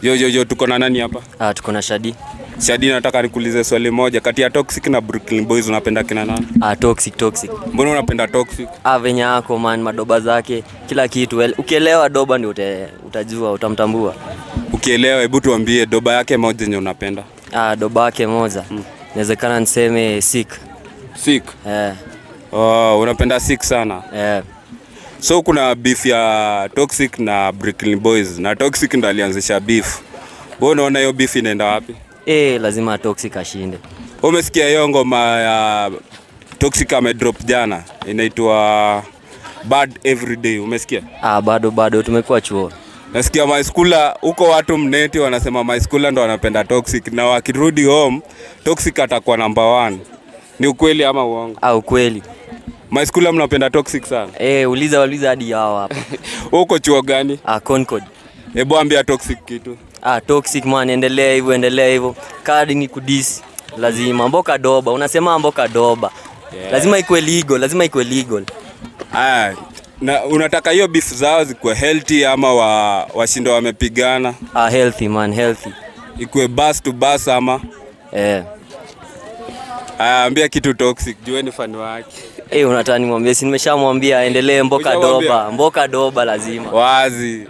Yo, tuko na nani hapa? Tuko na Shadi. Shadi, nataka nikuulize swali moja. Kati ya Toxic na Brooklyn Boys unapenda kina nani? Toxic. Mbona unapenda Toxic? Venye yako man, madoba zake, kila kitu. Ukielewa doba ndio utajua, utamtambua. Ukielewa, hebu tuambie doba yake moja yenye unapenda. Doba yake moja. Inawezekana niseme Sick. Sick? Unapenda Sick sana? So kuna beef ya Toxic na Brooklyn Boys na Toxic ndo alianzisha beef. Wewe unaona hiyo beef inaenda wapi? Lazima Toxic ashinde. Umesikia hiyo ngoma ya Toxic amedrop jana inaitwa Bad Everyday, umesikia? Bado tumekuwa chuo. Nasikia my schooler huko watu mneti wanasema my schooler ndo wanapenda Toxic na wakirudi home Toxic atakuwa number 1. Ni ukweli ama uongo? Ukweli. My schooler mnapenda Toxic sana? Uliza hadi hao hapa. Uko chuo gani? Concord. Hebu ambia Toxic kitu. Toxic man, endelea hivyo. Kadi ni kudisi. Lazima mboka doba, unasema mboka doba. Yeah. Lazima ikuwe legal. Na unataka hiyo beef zao zikuwe healthy ama washindo wamepigana? Healthy man, healthy. Ikuwe bus to bus ama? Ambia kitu Toxic, jueni fan wake. Unataka nimwambie? Si nimeshamwambia aendelee mboka doba lazima. Wazi.